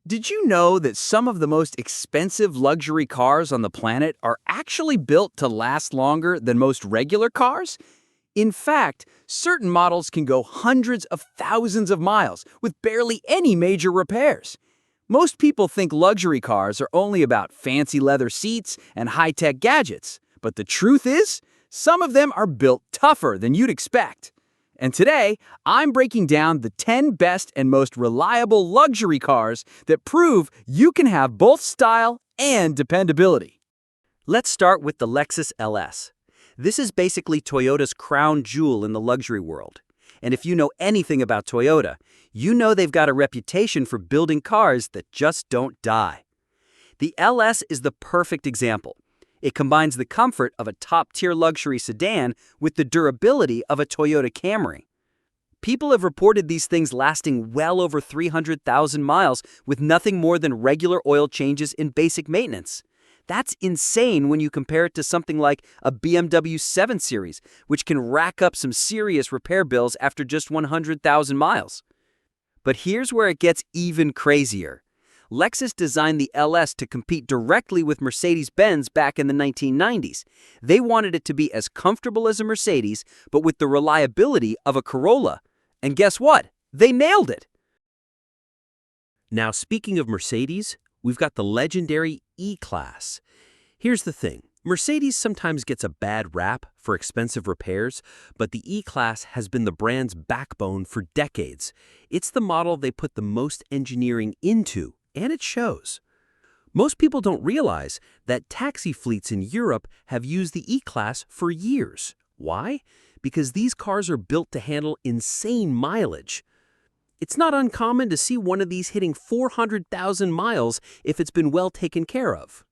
Did you know that some of the most expensive luxury cars on the planet are actually built to last longer than most regular cars? In fact, certain models can go hundreds of thousands of miles with barely any major repairs. Most people think luxury cars are only about fancy leather seats and high-tech gadgets, but the truth is, some of them are built tougher than you'd expect. And today, I'm breaking down the 10 best and most reliable luxury cars that prove you can have both style and dependability. Let's start with the Lexus LS. This is basically Toyota's crown jewel in the luxury world. And if you know anything about Toyota, you know they've got a reputation for building cars that just don't die. The LS is the perfect example. It combines the comfort of a top-tier luxury sedan with the durability of a Toyota Camry. People have reported these things lasting well over 300,000 miles with nothing more than regular oil changes in basic maintenance. That's insane when you compare it to something like a BMW 7 Series, which can rack up some serious repair bills after just 100,000 miles. But here's where it gets even crazier. Lexus designed the LS to compete directly with Mercedes-Benz back in the 1990s. They wanted it to be as comfortable as a Mercedes, but with the reliability of a Corolla. And guess what? They nailed it! Now, speaking of Mercedes, we've got the legendary E-Class. Here's the thing. Mercedes sometimes gets a bad rap for expensive repairs, but the E-Class has been the brand's backbone for decades. It's the model they put the most engineering into, and it shows. Most people don't realize that taxi fleets in Europe have used the E-Class for years. Why? Because these cars are built to handle insane mileage. It's not uncommon to see one of these hitting 400,000 miles if it's been well taken care of.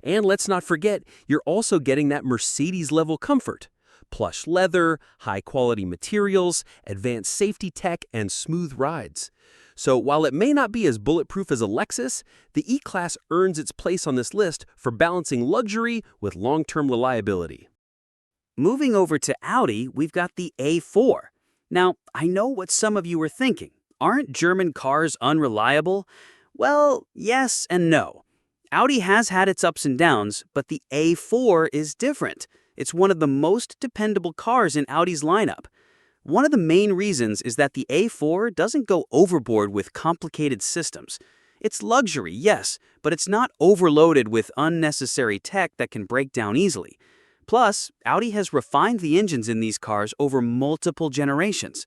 And let's not forget, you're also getting that Mercedes-level comfort. Plush leather, high-quality materials, advanced safety tech, and smooth rides. So while it may not be as bulletproof as a Lexus, the E-Class earns its place on this list for balancing luxury with long-term reliability. Moving over to Audi, we've got the A4. Now, I know what some of you are thinking. Aren't German cars unreliable? Well, yes and no. Audi has had its ups and downs, but the A4 is different. It's one of the most dependable cars in Audi's lineup. One of the main reasons is that the A4 doesn't go overboard with complicated systems. It's luxury, yes, but it's not overloaded with unnecessary tech that can break down easily. Plus, Audi has refined the engines in these cars over multiple generations.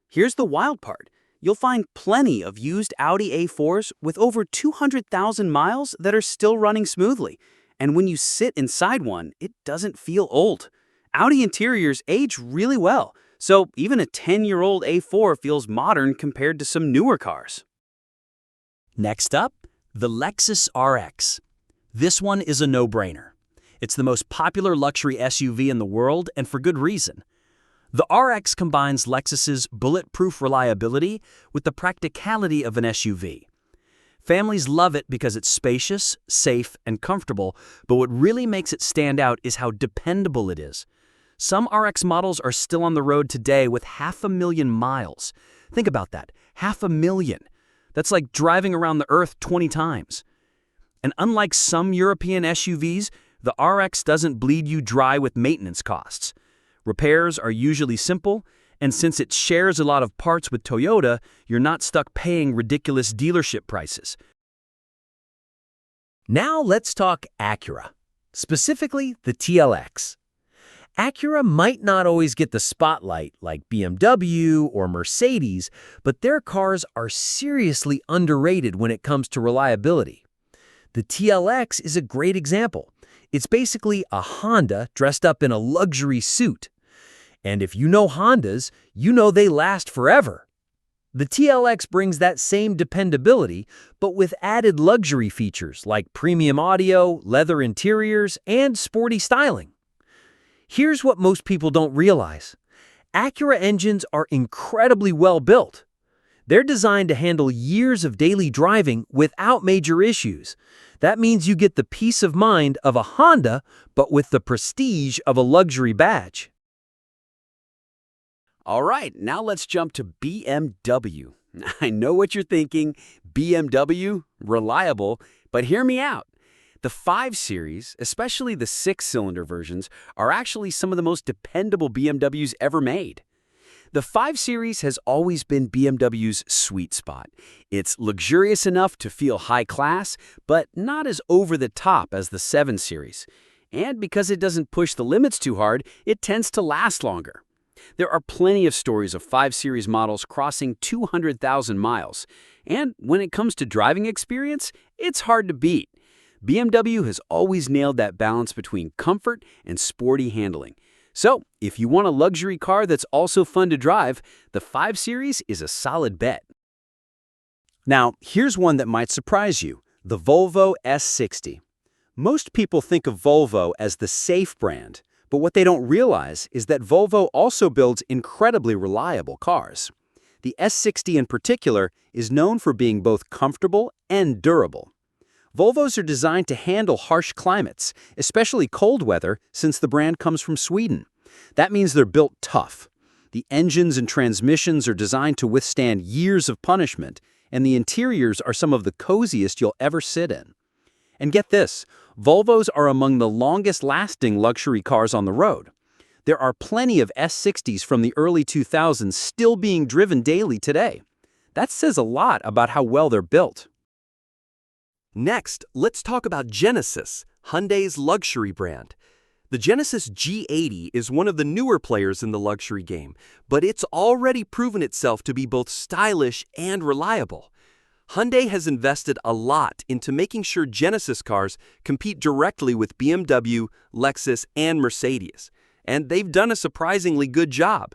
Here's the wild part. You'll find plenty of used Audi A4s with over 200,000 miles that are still running smoothly. And when you sit inside one, it doesn't feel old. Audi interiors age really well. So even a 10-year-old A4 feels modern compared to some newer cars. Next up, the Lexus RX. This one is a no-brainer. It's the most popular luxury SUV in the world, and for good reason. The RX combines Lexus's bulletproof reliability with the practicality of an SUV. Families love it because it's spacious, safe, and comfortable, but what really makes it stand out is how dependable it is. Some RX models are still on the road today with 500,000 miles. Think about that, 500,000. That's like driving around the Earth 20 times. And unlike some European SUVs, the RX doesn't bleed you dry with maintenance costs. Repairs are usually simple, and since it shares a lot of parts with Toyota, you're not stuck paying ridiculous dealership prices. Now let's talk Acura, specifically the TLX. Acura might not always get the spotlight like BMW or Mercedes, but their cars are seriously underrated when it comes to reliability. The TLX is a great example. It's basically a Honda dressed up in a luxury suit. And if you know Hondas, you know they last forever. The TLX brings that same dependability, but with added luxury features like premium audio, leather interiors, and sporty styling. Here's what most people don't realize. Acura engines are incredibly well built. They're designed to handle years of daily driving without major issues. That means you get the peace of mind of a Honda, but with the prestige of a luxury badge. All right, now let's jump to BMW. I know what you're thinking. BMW, reliable, but hear me out. The 5 Series, especially the 6-cylinder versions, are actually some of the most dependable BMWs ever made. The 5 Series has always been BMW's sweet spot. It's luxurious enough to feel high class, but not as over the top as the 7 Series. And because it doesn't push the limits too hard, it tends to last longer. There are plenty of stories of 5 Series models crossing 200,000 miles. And when it comes to driving experience, it's hard to beat. BMW has always nailed that balance between comfort and sporty handling. So, if you want a luxury car that's also fun to drive, the 5 Series is a solid bet. Now, here's one that might surprise you, the Volvo S60. Most people think of Volvo as the safe brand, but what they don't realize is that Volvo also builds incredibly reliable cars. The S60 in particular is known for being both comfortable and durable. Volvos are designed to handle harsh climates, especially cold weather, since the brand comes from Sweden. That means they're built tough. The engines and transmissions are designed to withstand years of punishment, and the interiors are some of the coziest you'll ever sit in. And get this, Volvos are among the longest-lasting luxury cars on the road. There are plenty of S60s from the early 2000s still being driven daily today. That says a lot about how well they're built. Next, let's talk about Genesis, Hyundai's luxury brand. The Genesis G80 is one of the newer players in the luxury game, but it's already proven itself to be both stylish and reliable. Hyundai has invested a lot into making sure Genesis cars compete directly with BMW, Lexus, and Mercedes, and they've done a surprisingly good job.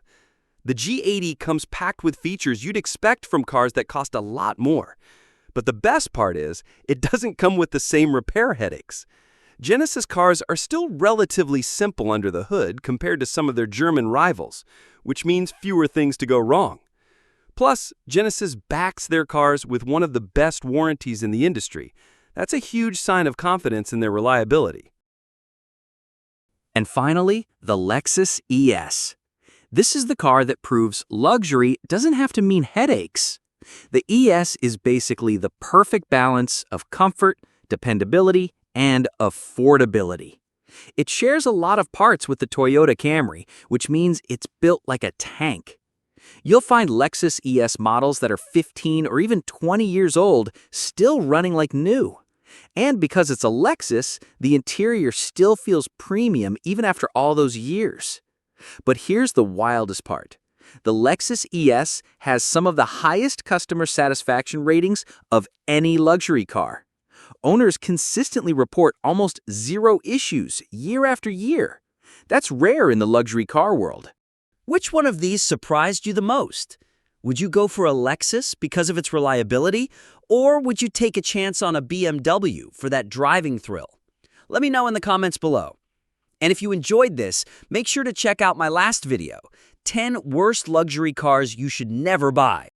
The G80 comes packed with features you'd expect from cars that cost a lot more. But the best part is, it doesn't come with the same repair headaches. Genesis cars are still relatively simple under the hood compared to some of their German rivals, which means fewer things to go wrong. Plus, Genesis backs their cars with one of the best warranties in the industry. That's a huge sign of confidence in their reliability. And finally, the Lexus ES. This is the car that proves luxury doesn't have to mean headaches. The ES is basically the perfect balance of comfort, dependability, and affordability. It shares a lot of parts with the Toyota Camry, which means it's built like a tank. You'll find Lexus ES models that are 15 or even 20 years old still running like new. And because it's a Lexus, the interior still feels premium even after all those years. But here's the wildest part. The Lexus ES has some of the highest customer satisfaction ratings of any luxury car. Owners consistently report almost zero issues year after year. That's rare in the luxury car world. Which one of these surprised you the most? Would you go for a Lexus because of its reliability, or would you take a chance on a BMW for that driving thrill? Let me know in the comments below. And if you enjoyed this, make sure to check out my last video, 10 worst luxury cars you should never buy.